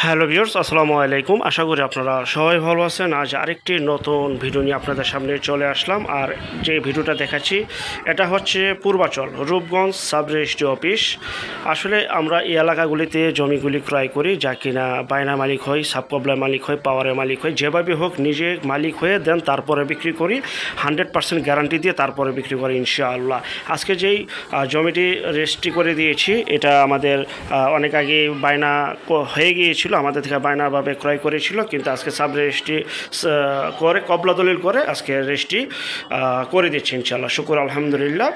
Hello viewers, আসসালামু আলাইকুম। আশা করি আপনারা সবাই ভালো আছেন। আজ আরেকটি নতুন ভিডিও নিয়ে আপনাদের সামনে চলে আসলাম। আর যে ভিডিওটা দেখাচ্ছি এটা হচ্ছে Purbachal Rupganj sub registry office. আসলে আমরা এই এলাকাগুলিতে জমিগুলি ক্রয় করি, যা কিনা বায়না মালিক হয়, সাব কবলার মালিক হয়, পাওয়ারের মালিক হয়, যেভাবে হোক নিজে মালিক হয়ে দেন তারপরে বিক্রি করি। 100% গ্যারান্টি দিয়ে তারপরে বিক্রি করি ইনশাআল্লাহ। আজকে যেই জমিটি রেজিস্ট্রি করে দিয়েছি এটা আমাদের অনেক আগে বায়না হয়ে গিয়েছিল, আমাদের থেকে বায়নাভাবে ক্রয় করেছিল, কিন্তু আজকে সাব রেজিস্ট্রি করে কবলা দলিল করে আজকে রেজিস্ট্রি করে দিচ্ছে ইনশাআল্লাহ, শুকুর আলহামদুলিল্লাহ।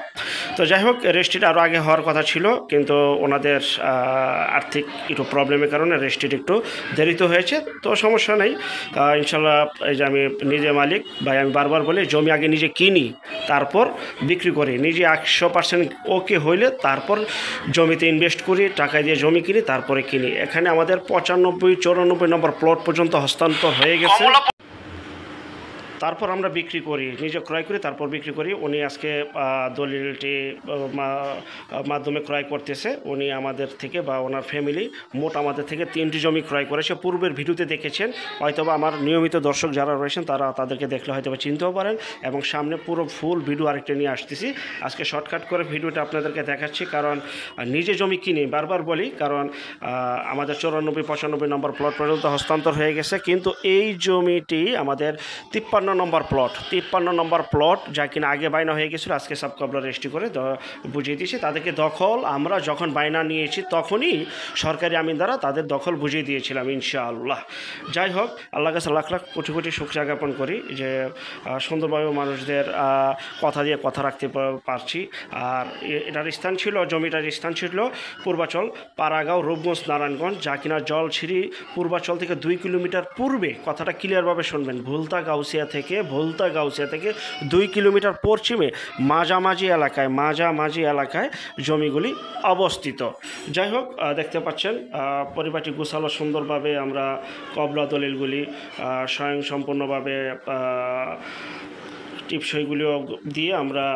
তো যাই হোক, রেজিস্ট্রিটা আরও আগে হওয়ার কথা ছিল, কিন্তু ওনাদের আর্থিক একটু প্রবলেমের কারণে রেজিস্ট্রিটা একটু দেরিতে হয়েছে। তো সমস্যা নেই, ইনশাআল্লাহ। এই যে আমি নিজে মালিক ভাই, আমি বারবার বলি জমি আগে নিজে কিনি তারপর বিক্রি করি, নিজে 100% ওকে হইলে তারপর জমিতে ইনভেস্ট করি, টাকা দিয়ে জমি কিনি তারপরে কিনি। এখানে আমাদের 95-94 নম্বর প্লট পর্যন্ত হস্তান্তর হয়ে গেছে, তারপর আমরা বিক্রি করি, নিজে ক্রয় করি তারপর বিক্রি করি। উনি আজকে দলিলটি মাধ্যমে ক্রয় করতেছে। উনি আমাদের থেকে বা ওনার ফ্যামিলি মোট আমাদের থেকে 3টি জমি ক্রয় করেছে। পূর্বের ভিডিওতে দেখেছেন, হয়তোবা আমার নিয়মিত দর্শক যারা রয়েছেন তারা তাদেরকে দেখলে হয়তোবা চিনতেও পারেন। এবং সামনে পুরো ফুল ভিডিও আরেকটা নিয়ে আসতেছি। আজকে শর্টকাট করে ভিডিওটা আপনাদেরকে দেখাচ্ছি, কারণ নিজে জমি কিনি বারবার বলি, কারণ আমাদের 94-95 নম্বর প্লট পর্যন্ত হস্তান্তর হয়ে গেছে। কিন্তু এই জমিটি আমাদের 53 নম্বর প্লট, যা কিনা আগে বায়না হয়ে গেছিলো, আজকে সাব কবলা রেজিস্ট্রি করে বুঝিয়ে দিয়েছি তাদেরকে দখল। আমরা যখন বায়না নিয়েছি তখনই সরকারি আমিন দ্বারা তাদের দখল বুঝিয়ে দিয়েছিলাম ইনশাআল্লাহ। যাই হোক, আল্লাহ কাছে লাখ লাখ কোটি কোটি শুকরিয়া জ্ঞাপন করি যে সুন্দরভাবে মানুষদের কথা দিয়ে কথা রাখতে পারছি। আর এটার স্থান ছিল, জমিটার স্থান ছিল পূর্বাচল পাড়াগাঁও রূপগঞ্জ নারায়ণগঞ্জ, যা কিনা জলছিরি পূর্বাচল থেকে 2 কিলোমিটার পূর্বে। কথাটা ক্লিয়ারভাবে শুনবেন, ভুলতা গাউসিয়া থেকে 2 কিলোমিটার পশ্চিমে মাঝামাঝি এলাকায় জমিগুলি অবস্থিত। যাই হোক, দেখতে পাচ্ছেন পরিবারটি গোছালো সুন্দরভাবে। আমরা কবলা দলিলগুলি স্বয়ংসম্পূর্ণভাবে টিপসইগুলিও দিয়ে আমরা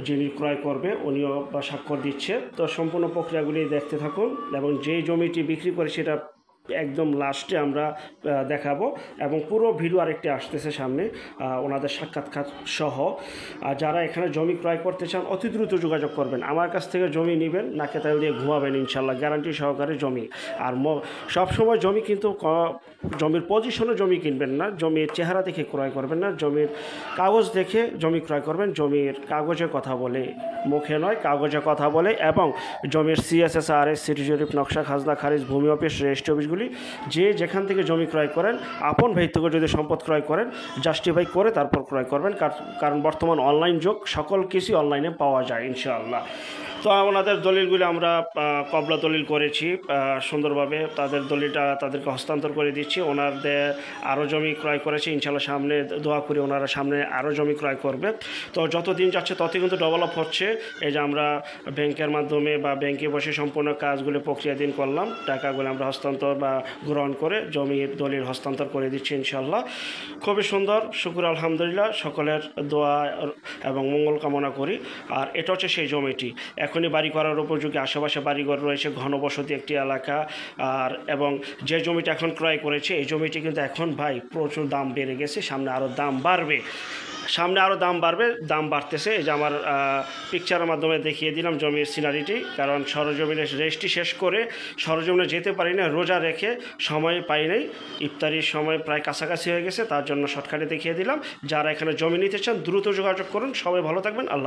যিনি ক্রয় করবে উনিও স্বাক্ষর দিচ্ছে। তো সম্পূর্ণ প্রক্রিয়াগুলি দেখতে থাকুন, এবং যেই জমিটি বিক্রি করে সেটা একদম লাস্টে আমরা দেখাবো। এবং পুরো ভিডিও আরেকটি আসতেছে সামনে, ওনাদের সাক্ষাৎকার সহ। যারা এখানে জমি ক্রয় করতে চান অতি দ্রুত যোগাযোগ করবেন। আমার কাছ থেকে জমি নেবেন, নাকে তেল দিয়ে ঘুমাবেন ইনশাল্লাহ, গ্যারান্টি সহকারে জমি। আর সবসময় জমি কিন্তু জমির পজিশনে জমি কিনবেন না, জমির চেহারা দেখে ক্রয় করবেন না, জমির কাগজ দেখে জমি ক্রয় করবেন। জমির কাগজে কথা বলে, মুখে নয়, কাগজে কথা বলে। এবং জমির CSSRS, সিটি জরিপ, নকশা, খাজনা খারিজ, ভূমি অফিস, রেজিস্ট্রি অফিসগুলি যে যেখান থেকে জমি ক্রয় করেন, আপন ভাই থেকে যদি সম্পদ ক্রয় করেন জাস্টিফাই করে তারপর ক্রয় করবেন, কারণ বর্তমান অনলাইন যুগ, সকল কিছু অনলাইনে পাওয়া যায় ইনশাআল্লাহ। তো ওনাদের দলিলগুলি আমরা কবলা দলিল করেছি সুন্দরভাবে, তাদের দলিলটা তাদেরকে হস্তান্তর করে দিচ্ছি। ওনাদের আরও জমি ক্রয় করেছে ইনশাআল্লাহ, সামনে দোয়া করি ওনারা সামনে আরও জমি ক্রয় করবে। তো যত দিন যাচ্ছে তত কিন্তু ডেভেলপ হচ্ছে। এই যে আমরা ব্যাংকের মাধ্যমে বা ব্যাংকে বসে সম্পূর্ণ কাজগুলো প্রক্রিয়াধীন করলাম, টাকাগুলো আমরা হস্তান্তর বা গ্রহণ করে জমির দলিল হস্তান্তর করে দিচ্ছি ইনশাআল্লাহ। খুবই সুন্দর, শুকুর আলহামদুলিল্লাহ। সকলের দোয়া এবং মঙ্গল কামনা করি। আর এটা হচ্ছে সেই জমিটি, এখনই বাড়ি করার উপযোগী, আশেপাশে বাড়িঘর রয়েছে, ঘনবসতি একটি এলাকা। আর এবং যে জমিটা এখন ক্রয় করেছে এই জমিটি কিন্তু এখন ভাই প্রচুর দাম বেড়ে গেছে, সামনে আরও দাম বাড়বে, দাম বাড়তেছে। এই যে আমার পিকচারের মাধ্যমে দেখিয়ে দিলাম জমির সিনারিটি, কারণ সরজমিনের রেজিস্ট্রি শেষ করে সরজমিনে যেতে পারি না, রোজা রেখে সময় পাই নাই, ইফতারির সময় প্রায় কাছাকাছি হয়ে গেছে, তার জন্য শর্টকাটে দেখিয়ে দিলাম। যারা এখানে জমি নিতে চান দ্রুত যোগাযোগ করুন। সবাই ভালো থাকবেন, আল্লাহ।